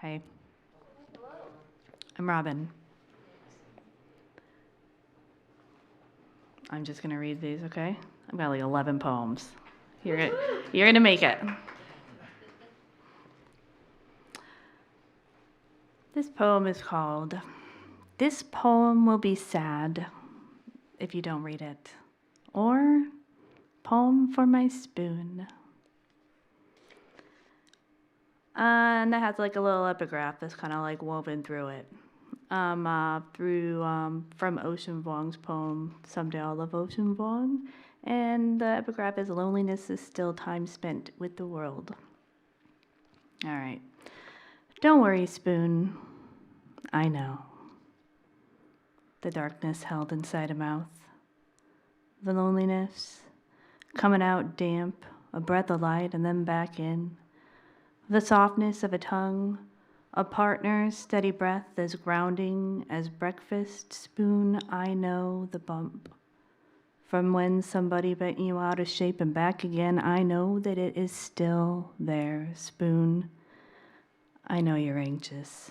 Hey. I'm Robyn. I'm just gonna read these, okay? I've got like 11 poems. You're gonna make it. This poem is called, "This Poem Will Be Sad If You Don't Read It," or Poem for My Spoon. And that has like a little epigraph that's kind of like woven through it. From Ocean Vuong's poem, "Someday I'll Love Ocean Vuong." And the epigraph is, "Loneliness is still time spent with the world." All right. Don't worry, Spoon. I know. The darkness held inside a mouth. The loneliness, coming out damp, a breath of light and then back in. The softness of a tongue, a partner's steady breath as grounding as breakfast. Spoon, I know the bump. From when somebody bent you out of shape and back again, I know that it is still there. Spoon, I know you're anxious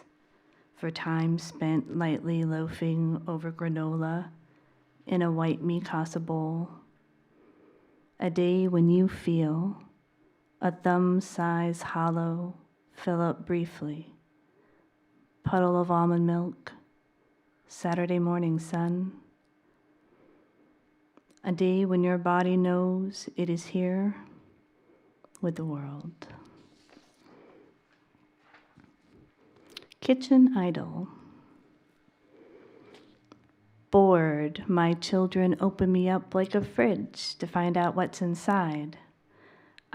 for time spent lightly loafing over granola in a white mikasa bowl. A day when you feel a thumb-size hollow fill up briefly. Puddle of almond milk, Saturday morning sun. A day when your body knows it is here with the world. Kitchen idol. Bored, my children open me up like a fridge to find out what's inside.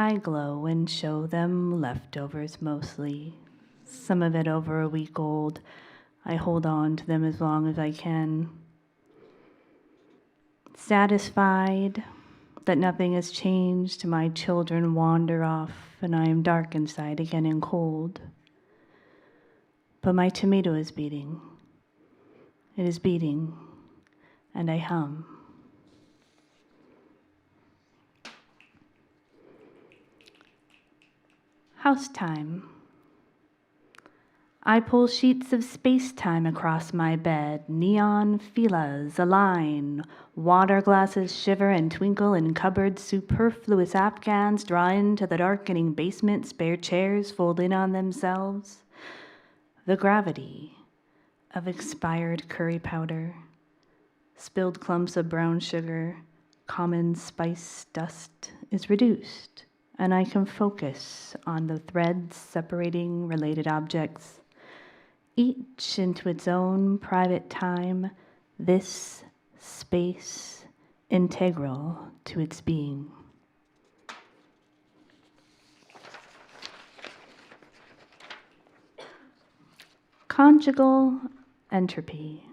I glow and show them leftovers mostly, some of it over a week old. I hold on to them as long as I can. Satisfied that nothing has changed, my children wander off and I am dark inside again and cold. But my tomato is beating. It is beating, and I hum. House time. I pull sheets of space-time across my bed. Neon filas align. Water glasses shiver and twinkle in cupboards. Superfluous Afghans draw into the darkening basement. Spare chairs fold in on themselves. The gravity of expired curry powder. Spilled clumps of brown sugar. Common spice dust is reduced, and I can focus on the threads separating related objects, each into its own private time, this space integral to its being. Conjugal entropy.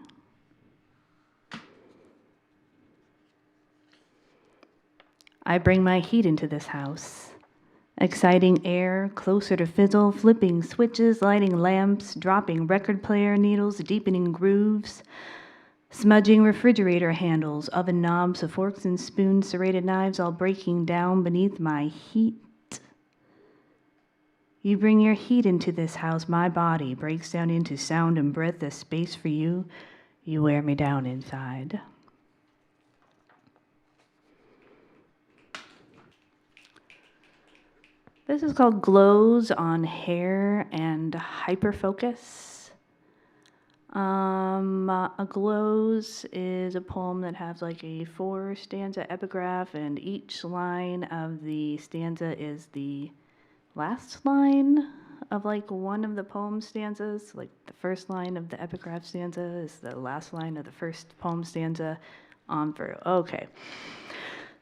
I bring my heat into this house. Exciting air, closer to fizzle, flipping switches, lighting lamps, dropping record player needles, deepening grooves, smudging refrigerator handles, oven knobs, forks and spoons, serrated knives, all breaking down beneath my heat. You bring your heat into this house, my body breaks down into sound and breath, a space for you. You wear me down inside. This is called Glows on Hair and Hyperfocus. A glows is a poem that has like a 4-stanza epigraph, and each line of the stanza is the last line of like one of the poem stanzas. Like the first line of the epigraph stanza is the last line of the first poem stanza on through. Okay.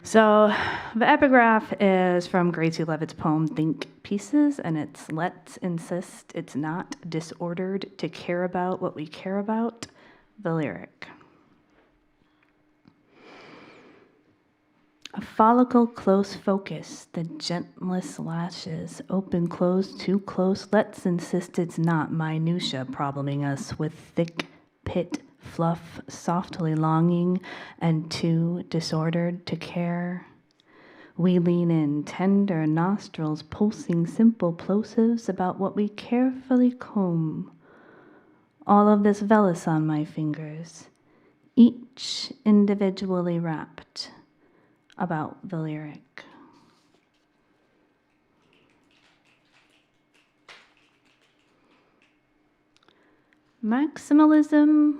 So the epigraph is from Gracie Levitt's poem, Think Pieces, and it's, "Let's insist it's not disordered to care about what we care about," the lyric. A follicle close focus, the gentlest lashes, open, close, too close. Let's insist it's not minutia probleming us with thick pit fluff, softly longing and too disordered to care. We lean in, tender nostrils pulsing simple plosives about what we carefully comb. All of this vellus on my fingers, each individually wrapped about the lyric. Maximalism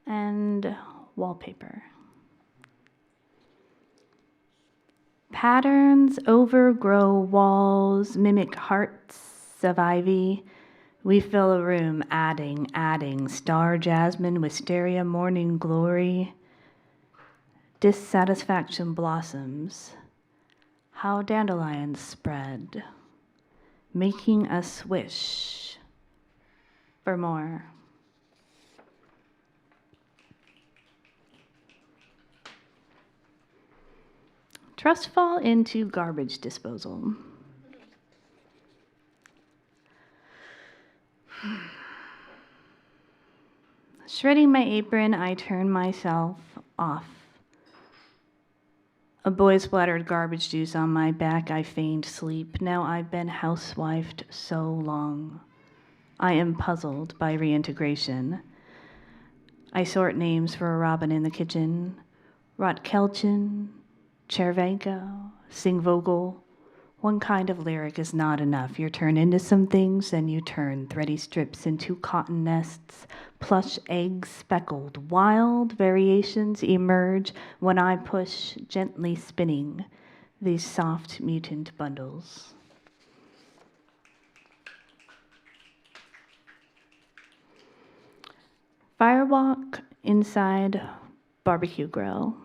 and wallpaper. Patterns overgrow walls, mimic hearts of ivy. We fill a room, adding, star jasmine, wisteria, morning glory. Dissatisfaction blossoms. How dandelions spread, making us wish for more. Trust fall into garbage disposal. Shredding my apron, I turn myself off. A boy splattered garbage juice on my back. I feigned sleep. Now I've been housewifed so long. I am puzzled by reintegration. I sort names for a robin in the kitchen. Rotkelchen, Chervenko, Singvogel. One kind of lyric is not enough. You're turned into some things, and you turn thready strips into cotton nests, plush eggs speckled. Wild variations emerge when I push, gently spinning, these soft mutant bundles. Firewalk inside barbecue grill.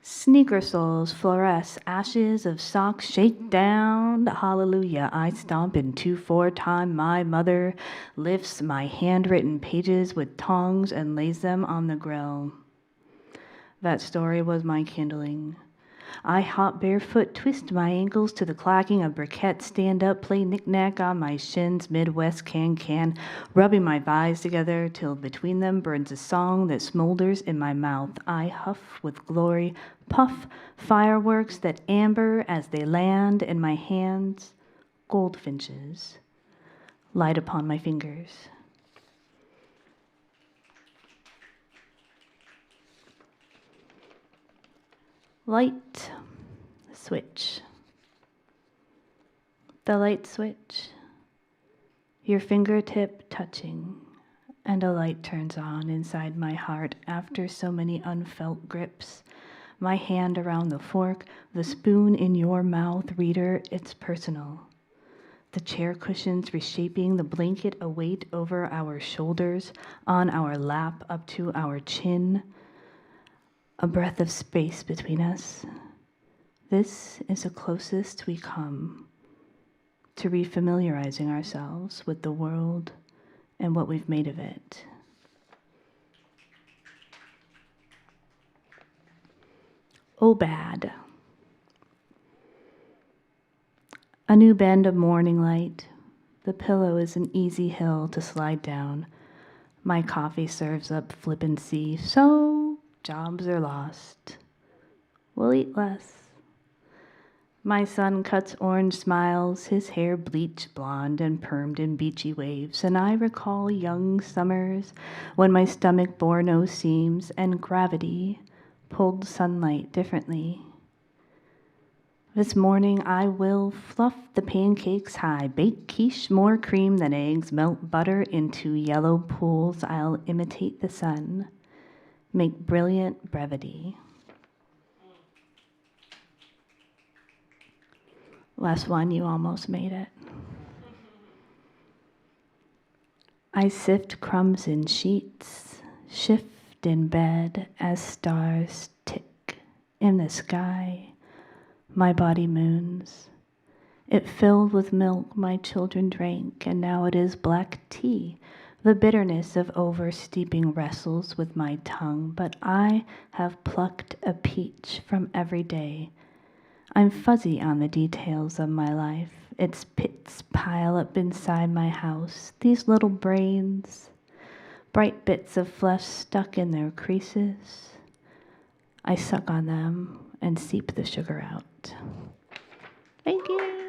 Sneaker soles fluoresce, ashes of socks shake down. Hallelujah, I stomp in 2/4 time. My mother lifts my handwritten pages with tongs and lays them on the grill. That story was my kindling. I hop barefoot, twist my ankles to the clacking of briquettes, stand up, play knick-knack on my shins, Midwest can, rubbing my thighs together till between them burns a song that smolders in my mouth. I huff with glory, puff fireworks that amber as they land in my hands, goldfinches light upon my fingers. Light switch. The light switch. Your fingertip touching, and a light turns on inside my heart after so many unfelt grips. My hand around the fork, the spoon in your mouth, reader, it's personal. The chair cushions reshaping, the blanket a weight over our shoulders, on our lap up to our chin. A breath of space between us. This is the closest we come to refamiliarizing ourselves with the world and what we've made of it. Oh, bad. A new bend of morning light. The pillow is an easy hill to slide down. My coffee serves up flippancy, so jobs are lost. We'll eat less. My son cuts orange smiles, his hair bleached blonde and permed in beachy waves, and I recall young summers when my stomach bore no seams and gravity pulled sunlight differently. This morning I will fluff the pancakes high, bake quiche, more cream than eggs, melt butter into yellow pools. I'll imitate the sun, make brilliant brevity. Last one, you almost made it. I sift crumbs in sheets, shift in bed as stars tick in the sky. My body moons. It filled with milk my children drank, and now it is black tea. The bitterness of oversteeping wrestles with my tongue, but I have plucked a peach from every day. I'm fuzzy on the details of my life. Its pits pile up inside my house, these little brains, bright bits of flesh stuck in their creases. I suck on them and seep the sugar out. Thank you.